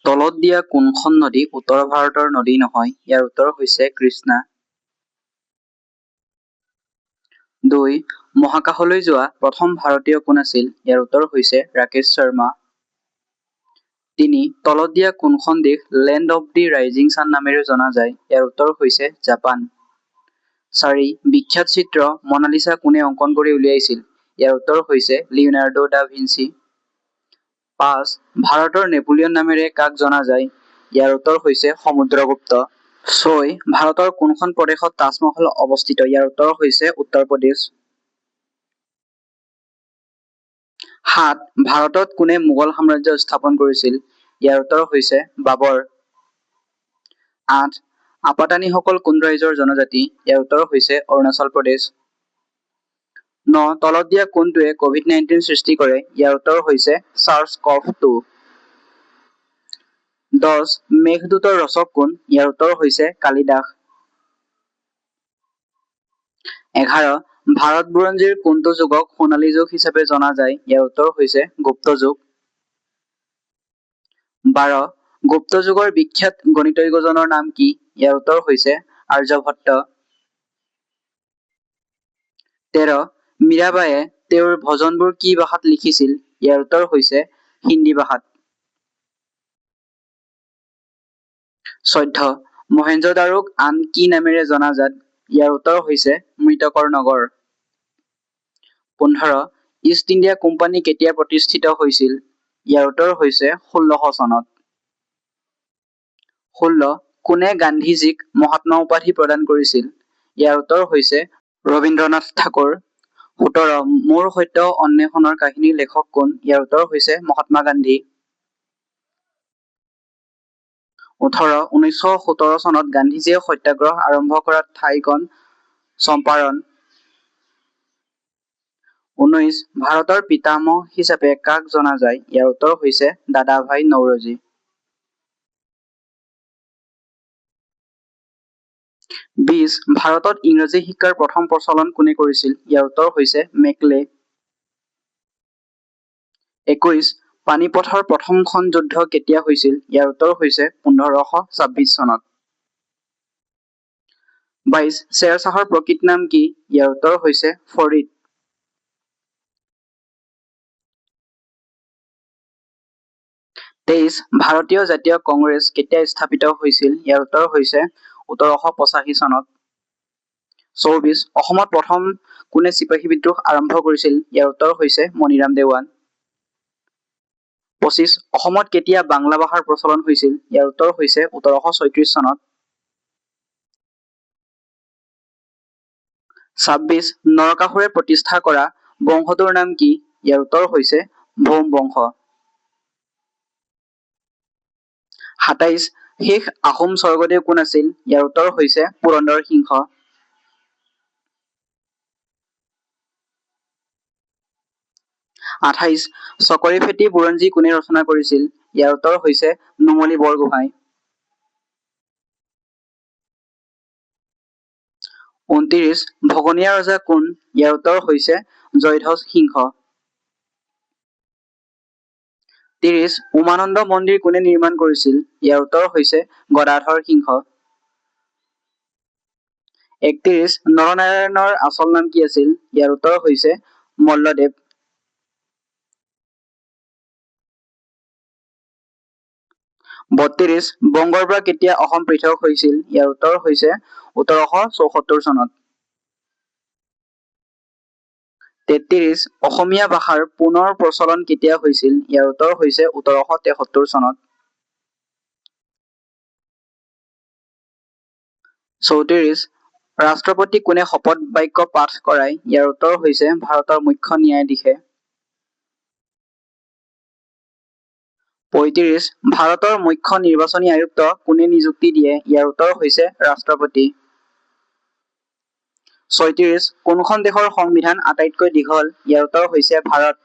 তলত দিয়া কোনখন নদী উত্তৰ ভাৰতৰ নদী নহয়? ইয়াৰ উত্তৰ হৈছে কৃষ্ণা। 2. মহাকাশলৈ যোৱা প্ৰথম ভাৰতীয় কোন আছিল? ইয়াৰ উত্তৰ হৈছে ৰাকেশ শৰ্মা। 3. তলত দিয়া কোনখন দেশ land of the rising San নামেৰে জনা যায়? ইয়াৰ উত্তৰ হৈছে জাপান। 4. বিখ্যাত চিত্ৰ মনালিছা কোনে অংকন কৰি উলিয়াইছিল? ইয়াৰ উত্তৰ হৈছে লিওনাৰ্ডো দা ভিঞ্চি। 5. ভাৰতৰ নেপোলিয়ন নামেৰে কাক জনা যায়? ইয়াৰ উত্তৰ হৈছে সমুদ্ৰগুপ্ত। 6. ভাৰতৰ কোনখন প্ৰদেশত তাজমহল অৱস্থিত? ইয়াৰ উত্তৰ হৈছে উত্তৰ প্ৰদেশ। 7. ভাৰতত কোনে মোগল সাম্ৰাজ্য স্থাপন কৰিছিল? ইয়াৰ উত্তৰ হৈছে বাবৰ। 8. আপাতানিসকল কোন ৰাজ্যৰ জনজাতি? ইয়াৰ উত্তৰ হৈছে অৰুণাচল প্ৰদেশ। 9. তলত দিয়া কোনটোৱে COVID-19 সৃষ্টি কৰে? ইয়াৰ উত্তৰ হৈছে SARS-CoV-2। 10. মেঘদূতৰ ৰচক কোন? ইয়াৰ উত্তৰ হৈছে কালিদাস। 11. ভাৰত বুৰঞ্জীৰ কোনটো যুগক সোণালী যুগ হিচাপে জনা যায়? ইয়াৰ উত্তৰ হৈছে গুপ্ত যুগ। 12. গুপ্ত যুগৰ বিখ্যাত গণিতজ্ঞজনৰ নাম কি? ইয়াৰ উত্তৰ হৈছে আৰ্যভট্ট। 13. মীৰাবাইয়ে তেওঁৰ ভজনবোৰ কি ভাষাত লিখিছিল? ইয়াৰ উত্তৰ হৈছে হিন্দী ভাষাত। 14. মহেঞ্জোদাৰোক আন কি নামেৰে জনাজাত? ইয়াৰ উত্তৰ হৈছে মৃতকৰ নগৰ। 15. ইষ্ট ইণ্ডিয়া কোম্পানী কেতিয়া প্ৰতিষ্ঠিত হৈছিল? ইয়াৰ উত্তৰ হৈছে 1600 চনত। 16. কোনে গান্ধীজীক মহাত্মা উপাধি প্ৰদান কৰিছিল? ইয়াৰ উত্তৰ হৈছে ৰবীন্দ্ৰনাথ ঠাকুৰ। 17. মোৰ সত্য অন্বেষণৰ কাহিনীৰ লেখক কোন? ইয়াৰ উত্তৰ হৈছে মহাত্মা গান্ধী। 18. 1917 চনত গান্ধীজীয়ে সত্যাগ্ৰহ আৰম্ভ কৰা ঠাইখন চম্পাৰণ। 19. ভাৰতৰ পিতামহ হিচাপে কাক জনা যায়? ইয়াৰ উত্তৰ হৈছে দাদাভাই নৌৰোজী। 20. ভাৰতত ইংৰাজী শিক্ষাৰ প্ৰথম প্ৰচলন কোনে কৰিছিল? ইয়াৰ উত্তৰ হৈছে মেকলে। 21. পানিপথৰ প্ৰথমখন যুদ্ধ কেতিয়া হৈছিল? ইয়াৰ উত্তৰ হৈছে 1526 চনত। 22. শ্বেৰ শ্বাহৰ প্ৰকৃত নাম কি? ইয়াৰ উত্তৰ হৈছে ফৰিদ। 23. ভাৰতীয় জাতীয় কংগ্ৰেছ কেতিয়া স্থাপিত হৈছিল? ইয়াৰ উত্তৰ হৈছে 1885 চনত। 24. অসমত প্ৰথম কোনে চিপাহী বিদ্ৰোহ আৰম্ভ কৰিছিল? ইয়াৰ উত্তৰ হৈছে মণিৰাম দেৱান। 25. অসমত কেতিয়া বাংলা ভাষাৰ প্ৰচলন হৈছিল? ইয়াৰ উত্তৰ হৈছে 1836 চনত। 26. নৰকাসুৰে প্ৰতিষ্ঠা কৰা বংশটোৰ নাম কি? ইয়াৰ উত্তৰ হৈছে ভৌম বংশ। 27. শেষ আহোম স্বৰ্গদেউ কোন আছিল? ইয়াৰ উত্তৰ হৈছে পুৰন্দৰ সিংহ। 28. চকৰি ফেটি বুৰঞ্জী কোনে ৰচনা কৰিছিল? ইয়াৰ উত্তৰ হৈছে নুমলী বৰগোহাঁই। 29. ভগনীয়া ৰজা কোন? ইয়াৰ উত্তৰ হৈছে জয়ধ্বজ সিংহ। 30. উমানন্দ মন্দিৰ কোনে নিৰ্মাণ কৰিছিল? ইয়াৰ উত্তৰ হৈছে গদাধৰ সিংহ। 31. নৰনাৰায়ণৰ আচল নাম কি আছিল? ইয়াৰ উত্তৰ হৈছে মল্লদেৱ। 32. বংগৰ পৰা কেতিয়া অসম পৃথক হৈছিল? ইয়াৰ উত্তৰ হৈছে 1874 চনত। 33. অসমীয়া ভাষাৰ পুনৰ প্ৰচলন কেতিয়া হৈছিল? ইয়াৰ উত্তৰ হৈছে 1873 চনত। 34. ৰাষ্ট্ৰপতি কোনে শপত বাক্য পাঠ কৰায়? ইয়াৰ উত্তৰ হৈছে ভাৰতৰ মুখ্য ন্যায়াধীশে। 35. ভাৰতৰ মুখ্য নিৰ্বাচনী আয়ুক্ত কোনে নিযুক্তি দিয়ে? ইয়াৰ উত্তৰ হৈছে ৰাষ্ট্ৰপতি। 36. কোনখন দেশৰ সংবিধান আটাইতকৈ দীঘল? ইয়াৰ উত্তৰ হৈছে ভাৰত।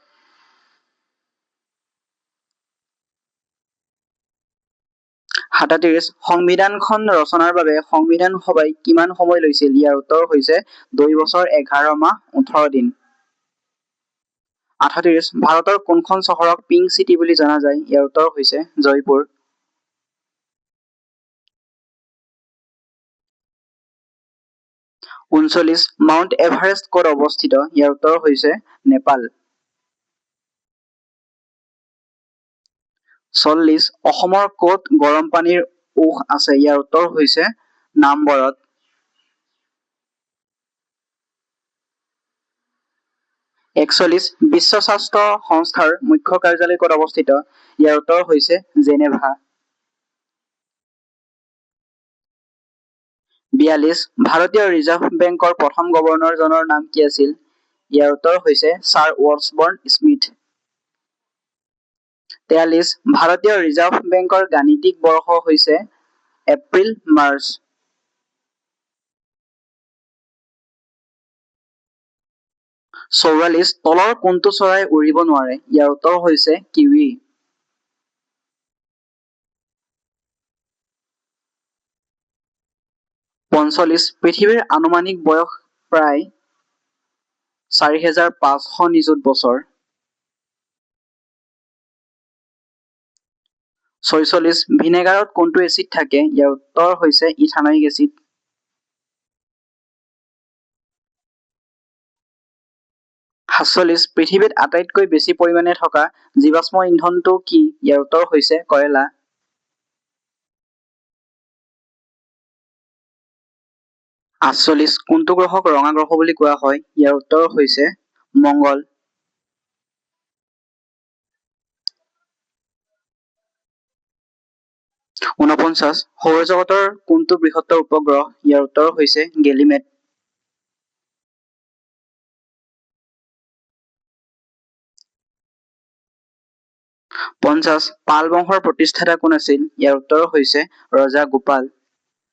37. সংবিধানখন ৰচনাৰ বাবে সংবিধান সভাই কিমান সময় লৈছিল? ইয়াৰ উত্তৰ হৈছে 2 বছৰ 11 মাহ 18 দিন। 38. ভাৰতৰ কোনখন চহৰক পিংক চিটি বুলি জনা যায়? ইয়াৰ উত্তৰ হৈছে জয়পুৰ। 39 মাউণ্ট এভাৰেষ্ট ক'ত অৱস্থিত? ইয়াৰ উত্তৰ হৈছে নেপাল। 40 অসমৰ ক'ত গৰম পানীৰ উৎস আছে? ইয়াৰ উত্তৰ হৈছে নামবৰত। 41 বিশ্ব স্বাস্থ্য সংস্থাৰ মুখ্য কাৰ্যালয় ক'ত অৱস্থিত? ইয়াৰ উত্তৰ হৈছে জেনেভা। 42 ভাৰতীয় ৰিজাৰ্ভ বেংকৰ প্ৰথম গভৰ্ণৰজনৰ নাম কি আছিল? ইয়াৰ উত্তৰ হৈছে ছাৰ ৱাটছবৰ্ণ স্মিথ। 43 ভাৰতীয় ৰিজাৰ্ভ বেংকৰ গাণিতিক বৰ্ষ হৈছে এপ্ৰিল মাৰ্চ। 44 তলৰ কোনটো চৰাই উৰিব নোৱাৰে? ইয়াৰ উত্তৰ হৈছে কিৱি। 45 পৃথিৱীৰ আনুমানিক বয়স প্ৰায় 4500 নিযুত বছৰ। 46 ভিনেগাৰত কোনটো এচিড থাকে? ইয়াৰ উত্তৰ হৈছে ইথানয়িক এচিড। 47 পৃথিৱীত আটাইতকৈ বেছি পৰিমাণে থকা জীৱাশ্ম ইন্ধনটো কি? ইয়াৰ উত্তৰ হৈছে কয়লা। 48 কোনটো গ্ৰহক ৰঙা গ্ৰহ বুলি কোৱা হয়? ইয়াৰ উত্তৰ হৈছে মংগল। 49 সৌৰজগতৰ কোনটো বৃহত্তৰ উপগ্ৰহ? ইয়াৰ উত্তৰ হৈছে গেলিমেড। 50 পাল বংশৰ প্ৰতিষ্ঠাতা কোন আছিল? ইয়াৰ উত্তৰ হৈছে ৰজা গোপাল।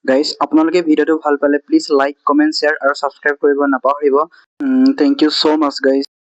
গাইজ আপোনালোকে ভিডিঅ'টো ভাল পালে প্লিজ লাইক কমেণ্ট শ্বেয়াৰ আৰু ছাবস্ক্ৰাইব কৰিব নাপাহৰিব। Thank you so' much guys.